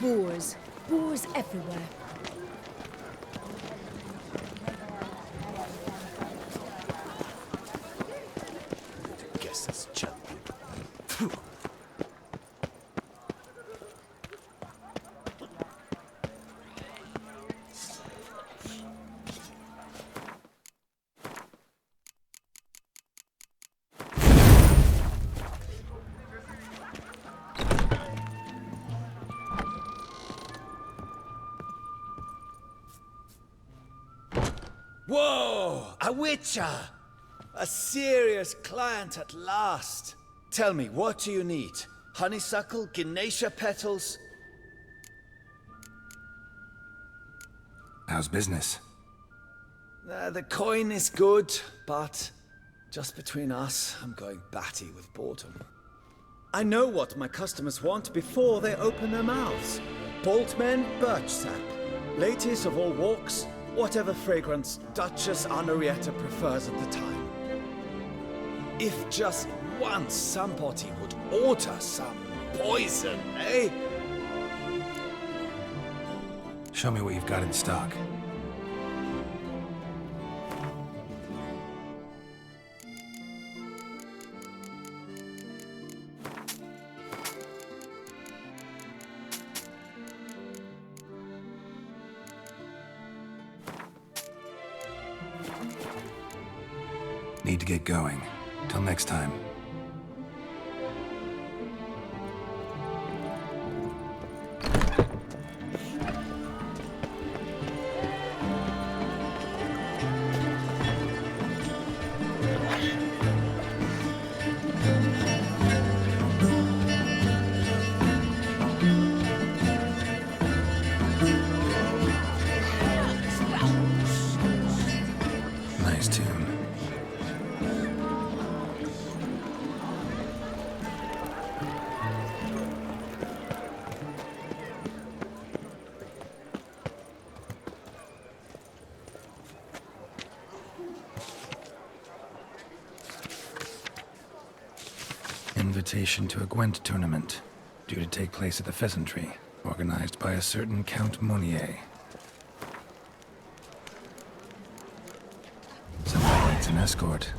Boars. Boars everywhere. Guess that's champion. Whoa! A witcher! A serious client at last. Tell me, what do you need? Honeysuckle? Ginacia petals? How's business? The coin is good, but just between us, I'm going batty with boredom. I know what my customers want before they open their mouths. Boltmen, birch sap. Ladies of all walks, whatever fragrance Duchess Honoretta prefers at the time. If just once somebody would order some poison, eh? Show me what you've got in stock. Need to get going. Till next time. Nice tune. Invitation to a Gwent tournament, due to take place at the Pheasantry, organized by a certain Count Monnier. Somebody needs an escort.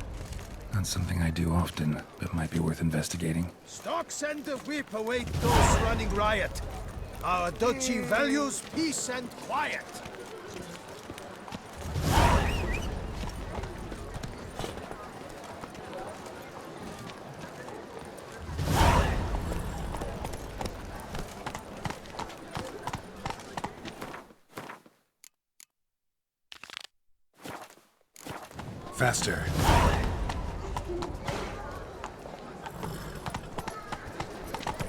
Not something I do often, but might be worth investigating. Stocks and the whip await those running riot. Our duchy values peace and quiet. Faster.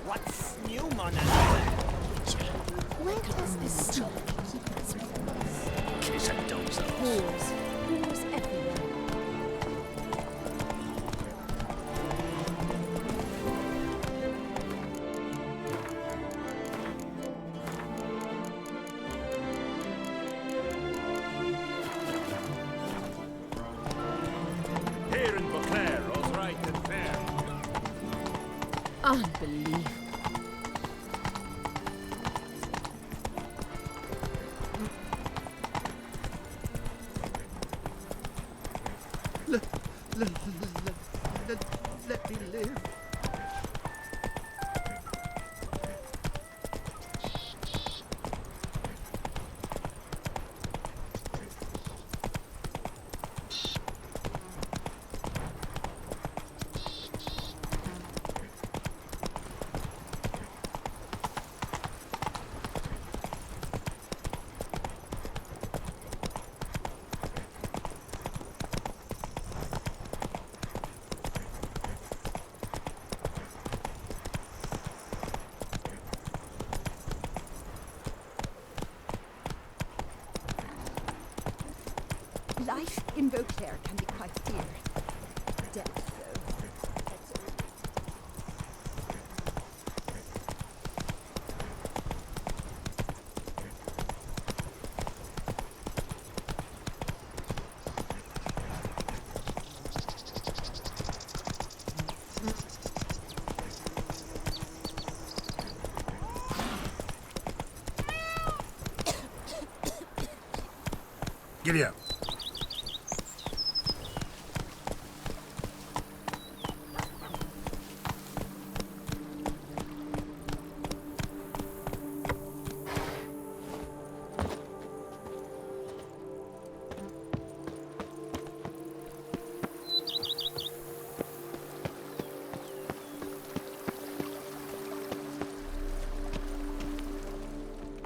What's new, man? Where does this stop? Kiss and doze off. Boars. Boars everywhere. Here in Beauclair, all's right and fair. Unbelievable. Let me live. Life in Beauclair can be quite dear. Death, though. Giddy up.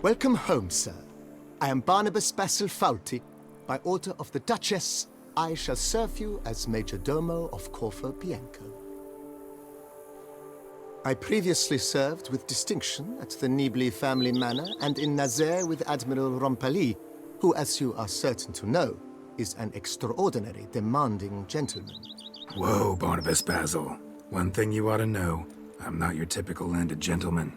Welcome home, sir. I am Barnabas Basil Fawlty. By order of the Duchess, I shall serve you as Major Domo of Corfu Bianco. I previously served with distinction at the Nibli family manor and in Nazaire with Admiral Rompali, who, as you are certain to know, is an extraordinary, demanding gentleman. Whoa, Barnabas Basil. One thing you ought to know. I'm not your typical landed gentleman.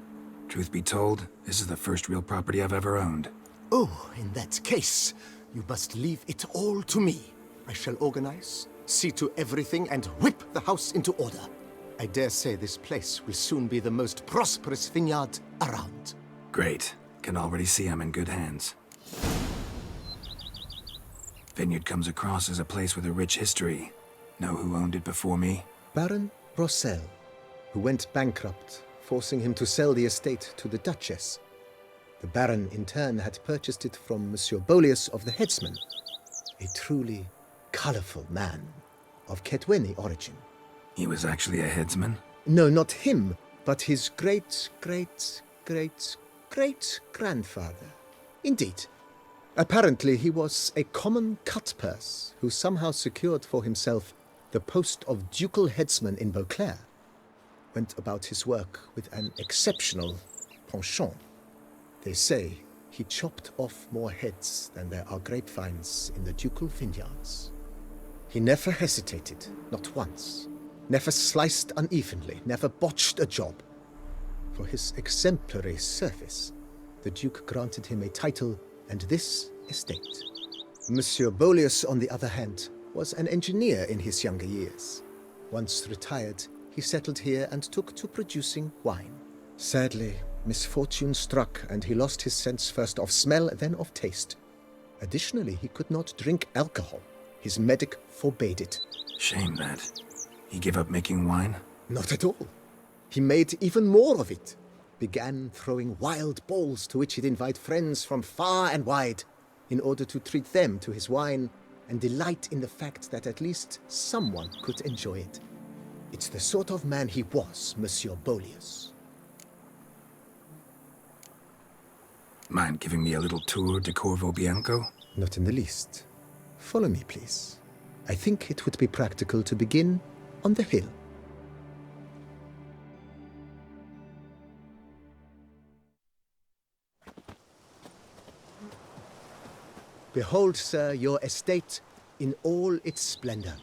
Truth be told, this is the first real property I've ever owned. Oh, in that case, you must leave it all to me. I shall organize, see to everything, and whip the house into order. I dare say this place will soon be the most prosperous vineyard around. Great. Can already see I'm in good hands. Vineyard comes across as a place with a rich history. Know who owned it before me? Baron Rossel, who went bankrupt, forcing him to sell the estate to the Duchess. The Baron, in turn, had purchased it from Monsieur Bolius of the Headsman, a truly colorful man of Ketweni origin. He was actually a headsman? No, not him, but his great-great-great-great-grandfather. Indeed. Apparently, he was a common cut-purse who somehow secured for himself the post of ducal headsman in Beauclair. Went about his work with an exceptional penchant. They say he chopped off more heads than there are grapevines in the ducal vineyards. He never hesitated, not once. Never sliced unevenly, never botched a job. For his exemplary service, the Duke granted him a title and this estate. Monsieur Bolius, on the other hand, was an engineer in his younger years. Once retired, he settled here and took to producing wine. Sadly, misfortune struck and he lost his sense first of smell, then of taste. Additionally, he could not drink alcohol. His medic forbade it. Shame that. He gave up making wine? Not at all. He made even more of it. Began throwing wild balls to which he'd invite friends from far and wide in order to treat them to his wine and delight in the fact that at least someone could enjoy it. It's the sort of man he was, Monsieur Bolius. Mind giving me a little tour de Corvo Bianco? Not in the least. Follow me, please. I think it would be practical to begin on the hill. Behold, sir, your estate in all its splendor.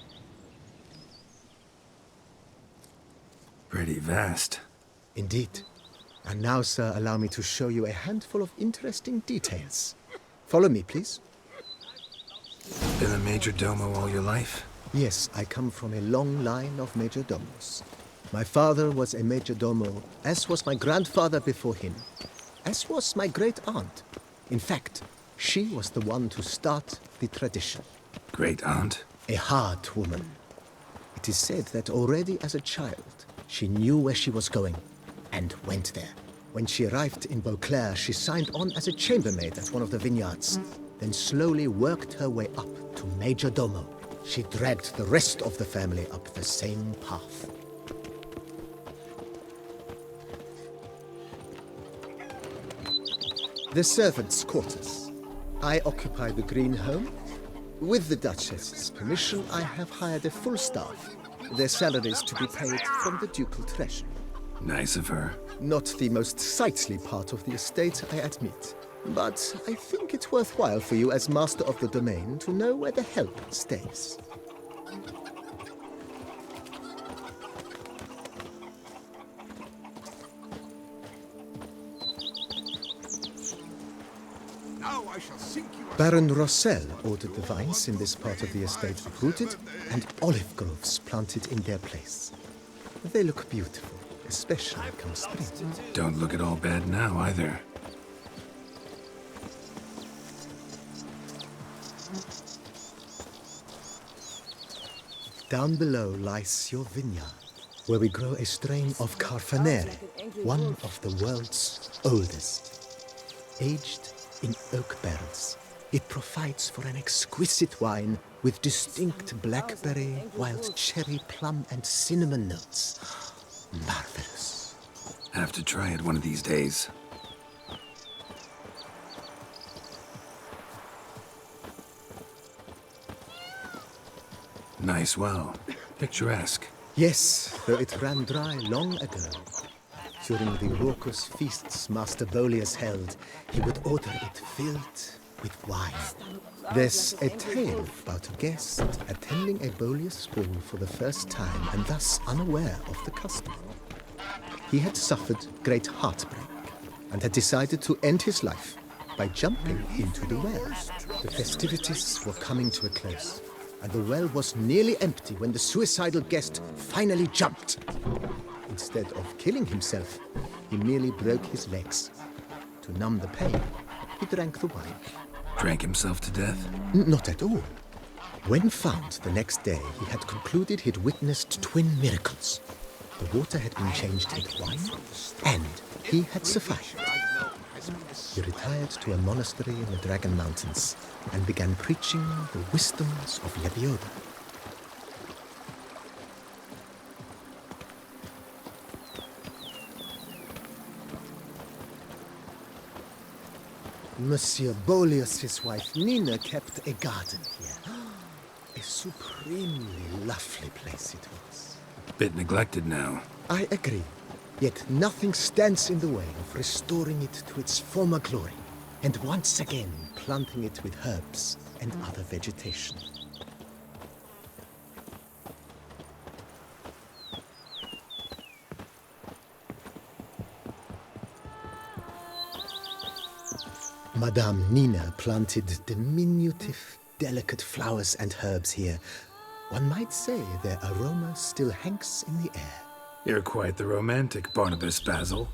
Pretty vast. Indeed. And now, sir, allow me to show you a handful of interesting details. Follow me, please. Been a major domo all your life? Yes, I come from a long line of major domos. My father was a major domo, as was my grandfather before him, as was my great-aunt. In fact, she was the one to start the tradition. Great-aunt? A hard woman. It is said that already as a child, she knew where she was going, and went there. When she arrived in Beauclair, she signed on as a chambermaid at one of the vineyards, then slowly worked her way up to major domo. She dragged the rest of the family up the same path. The servants' quarters. I occupy the green home. With the Duchess's permission, I have hired a full staff. Their salaries to be paid from the ducal treasury. Nice of her. Not the most sightly part of the estate, I admit. But I think it's worthwhile for you as master of the domain to know where the help stays. Now I shall sink you. Baron Rossel ordered the vines in this part of the estate uprooted and olive groves planted in their place. They look beautiful, especially come spring. Don't look at all bad now, either. Down below lies your vineyard, where we grow a strain of Carfanere, one of the world's oldest. Aged in oak barrels, it provides for an exquisite wine with distinct blackberry, wild cherry, plum, and cinnamon notes. Marvelous. Have to try it one of these days. Nice well. Picturesque. Yes, though it ran dry long ago. During the raucous feasts Master Bolius held, he would order it filled with wine. There's a tale about a guest attending a Bolius ball for the first time and thus unaware of the custom. He had suffered great heartbreak and had decided to end his life by jumping into the well. The festivities were coming to a close, and the well was nearly empty when the suicidal guest finally jumped. Instead of killing himself, he merely broke his legs. To numb the pain, he drank the wine. Drank himself to death? Not at all. When found the next day, he had concluded he'd witnessed twin miracles. The water had been changed into wine, and he had survived. He retired to a monastery in the Dragon Mountains and began preaching the wisdoms of Lebioda. Monsieur Bolius's wife Nina kept a garden here. A supremely lovely place it was. Bit neglected now. I agree. Yet nothing stands in the way of restoring it to its former glory, and once again planting it with herbs and other vegetation. Madame Nina planted diminutive, delicate flowers and herbs here. One might say their aroma still hangs in the air. You're quite the romantic, Barnabas Basil.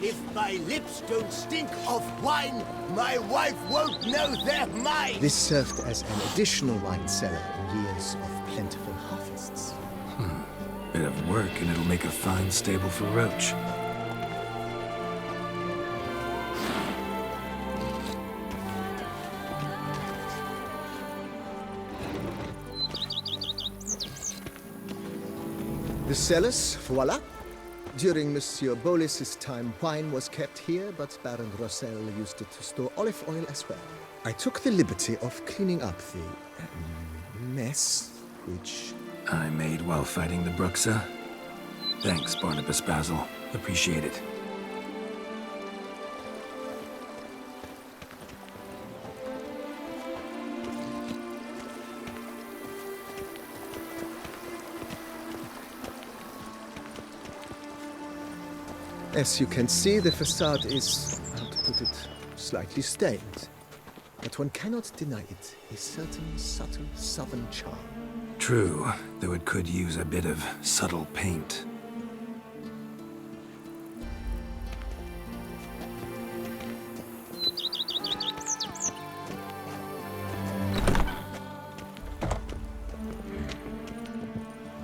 If my lips don't stink of wine, my wife won't know they're mine! This served as an additional wine cellar in years of plentiful harvests. Bit of work and it'll make a fine stable for Roach. The cellars, voila. During Monsieur Bolis's time, wine was kept here, but Baron Rossel used it to store olive oil as well. I took the liberty of cleaning up the mess, which... I made while fighting the Bruxa. Thanks, Barnabas Basil. Appreciate it. As you can see, the facade is, how to put it, slightly stained. But one cannot deny it a certain subtle southern charm. True, though it could use a bit of subtle paint.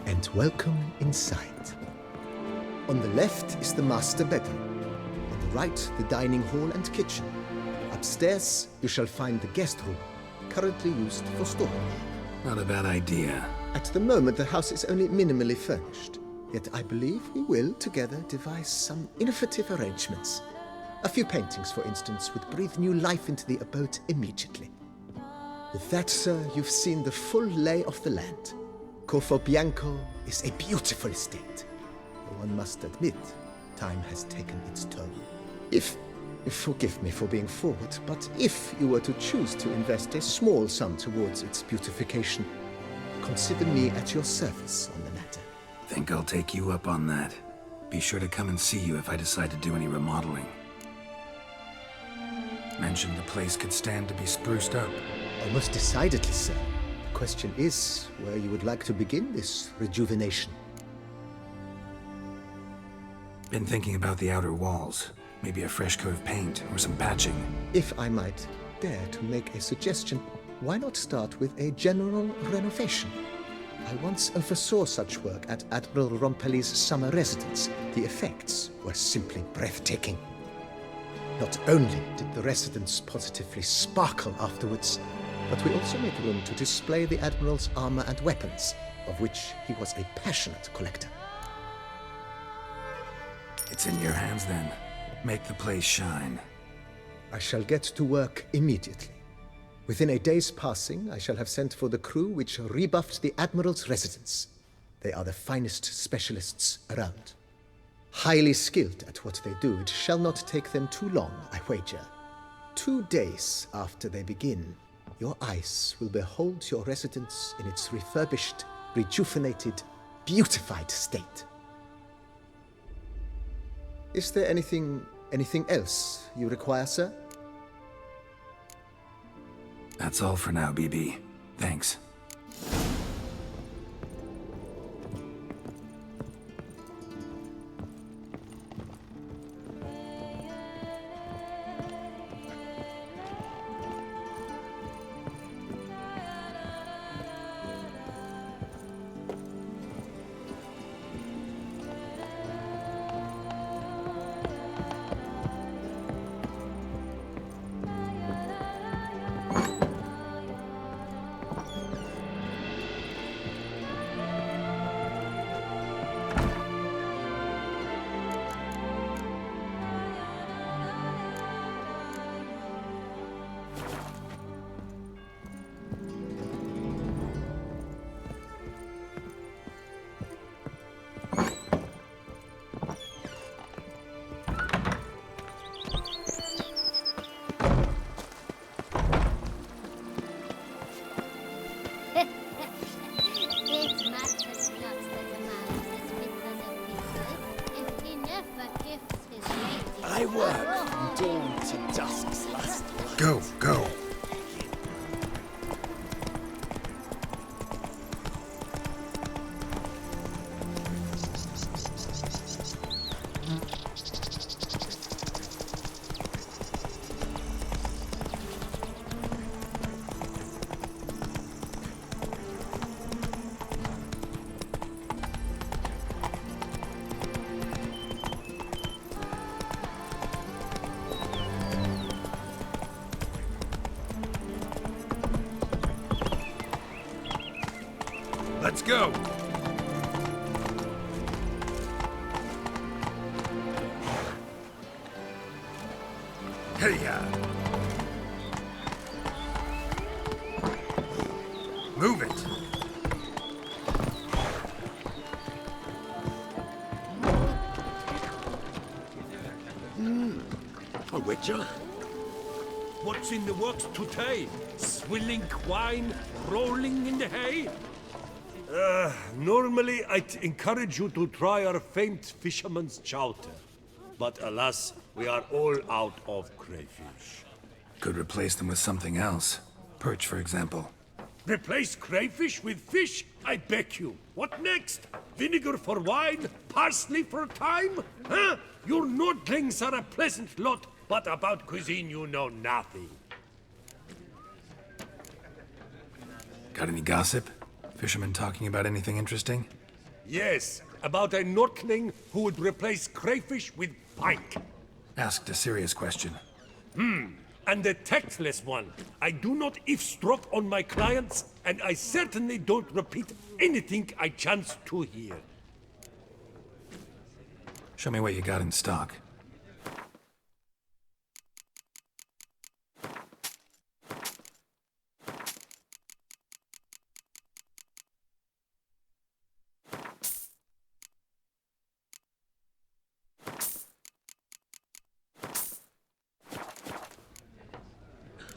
And welcome inside. On the left is the master bedroom. On the right, the dining hall and kitchen. Upstairs, you shall find the guest room, currently used for storage. Not a bad idea. At the moment, the house is only minimally furnished. Yet I believe we will, together, devise some innovative arrangements. A few paintings, for instance, would breathe new life into the abode immediately. With that, sir, you've seen the full lay of the land. Corfo Bianco is a beautiful estate. One must admit, time has taken its toll. Forgive me for being forward, but if you were to choose to invest a small sum towards its beautification, consider me at your service on the matter. Think I'll take you up on that. Be sure to come and see you if I decide to do any remodeling. Mentioned the place could stand to be spruced up. Almost decidedly, sir. The question is where you would like to begin this rejuvenation. Been thinking about the outer walls. Maybe a fresh coat of paint or some patching. If I might dare to make a suggestion, why not start with a general renovation? I once oversaw such work at Admiral Rompelli's summer residence. The effects were simply breathtaking. Not only did the residence positively sparkle afterwards, but we also made room to display the Admiral's armor and weapons, of which he was a passionate collector. It's in your hands then. Make the place shine. I shall get to work immediately. Within a day's passing, I shall have sent for the crew which rebuffed the Admiral's residence. They are the finest specialists around. Highly skilled at what they do, it shall not take them too long, I wager. 2 days after they begin, your eyes will behold your residence in its refurbished, rejuvenated, beautified state. Is there anything else you require, sir? That's all for now, BB. Thanks. I work from dawn to dusk's last. Go, go. Let's go! Hey-ya! Move it! A witcher? What's in the works today? Swilling wine, rolling in the hay? Normally I'd encourage you to try our famed fisherman's chowder. But alas, we are all out of crayfish. Could replace them with something else. Perch, for example. Replace crayfish with fish? I beg you. What next? Vinegar for wine? Parsley for thyme? Huh? Your Nordlings are a pleasant lot, but about cuisine you know nothing. Got any gossip? Fishermen talking about anything interesting? Yes, about a Nordling who would replace crayfish with pike. Asked a serious question. And a tactless one. I do not eavesdrop on my clients, and I certainly don't repeat anything I chance to hear. Show me what you got in stock.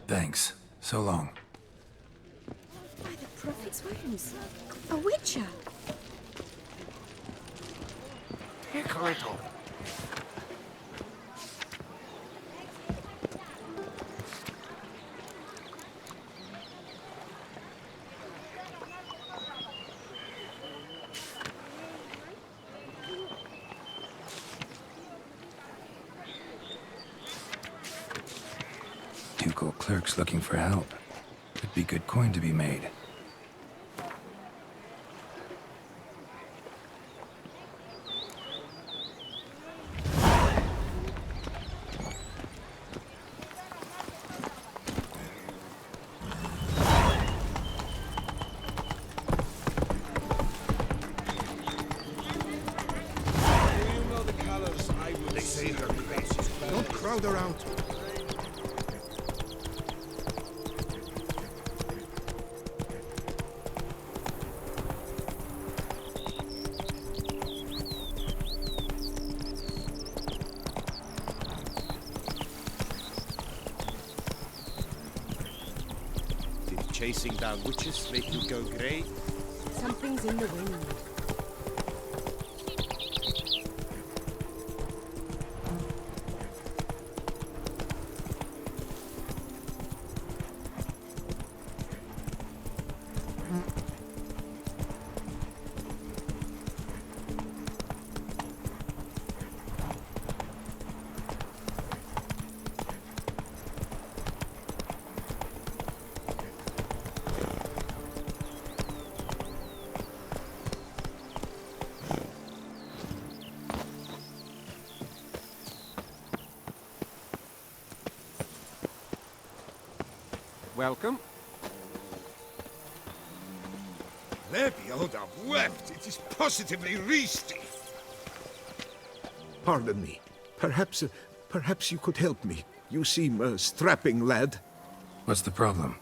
Thanks. So long. By the prophet's wounds. A witcher. Pickle it all. Ducal clerks looking for help. Could be good coin to be made. They say they're crazy. Don't crowd around. Did chasing down witches make you go grey? Something's in the wind. Welcome. Levioda wept. It is positively risky. Pardon me. Perhaps you could help me. You seem a strapping lad. What's the problem?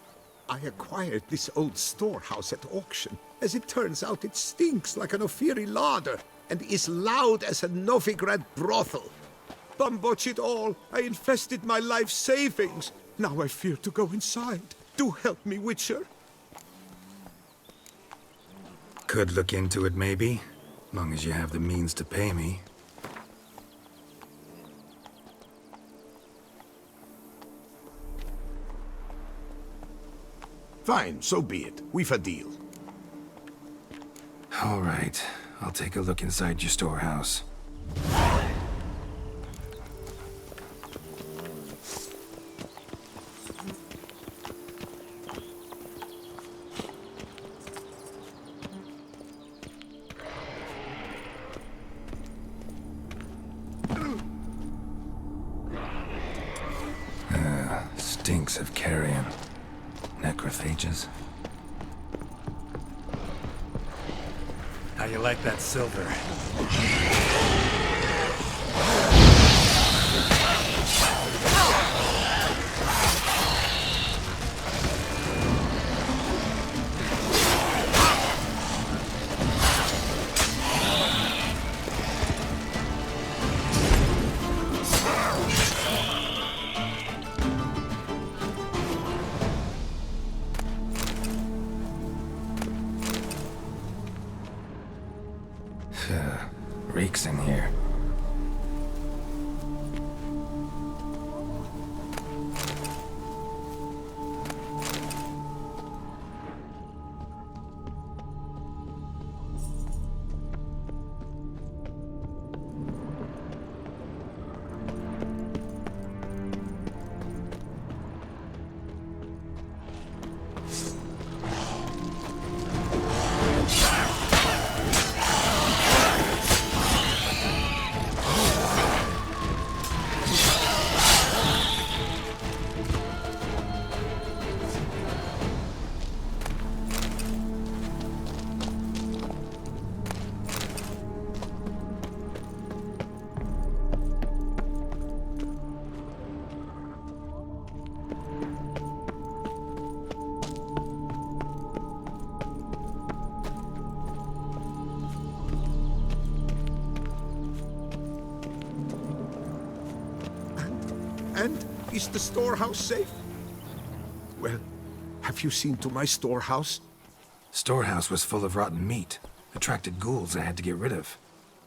I acquired this old storehouse at auction. As it turns out, it stinks like an Ophiri larder and is loud as a Novigrad brothel. Bambotch it all, I invested my life savings. Now I fear to go inside. Do help me, Witcher. Could look into it, maybe. Long as you have the means to pay me. Fine, so be it. We've a deal. All right. I'll take a look inside your storehouse. Stinks of carrion. Necrophages. How you like that silver? Reeks in here. And is the storehouse safe? Well, have you seen to my storehouse? Storehouse was full of rotten meat. Attracted ghouls I had to get rid of.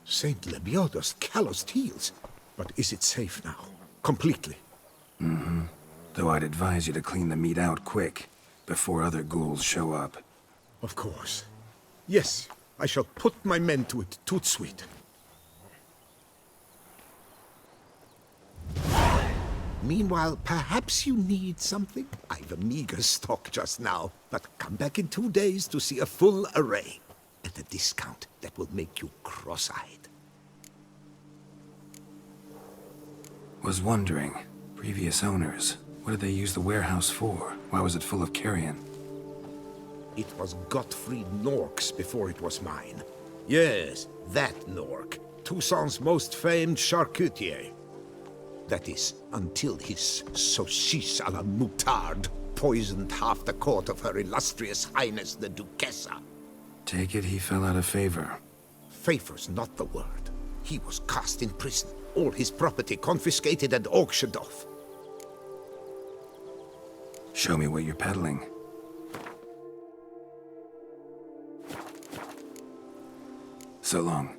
Saint Lebioda's calloused heels. But is it safe now? Completely? Mm-hmm. Though I'd advise you to clean the meat out quick, before other ghouls show up. Of course. Yes, I shall put my men to it, tout sweet. Meanwhile, perhaps you need something? I've a meager stock just now, but come back in 2 days to see a full array. At a discount that will make you cross-eyed. Was wondering, previous owners, what did they use the warehouse for? Why was it full of carrion? It was Gottfried Nork's before it was mine. Yes, that Nork. Toussaint's most famed charcutier. That is, until his saucisse à la moutarde poisoned half the court of Her Illustrious Highness the Duchessa. Take it he fell out of favor. Favor's not the word. He was cast in prison, all his property confiscated and auctioned off. Show me what you're peddling. So long.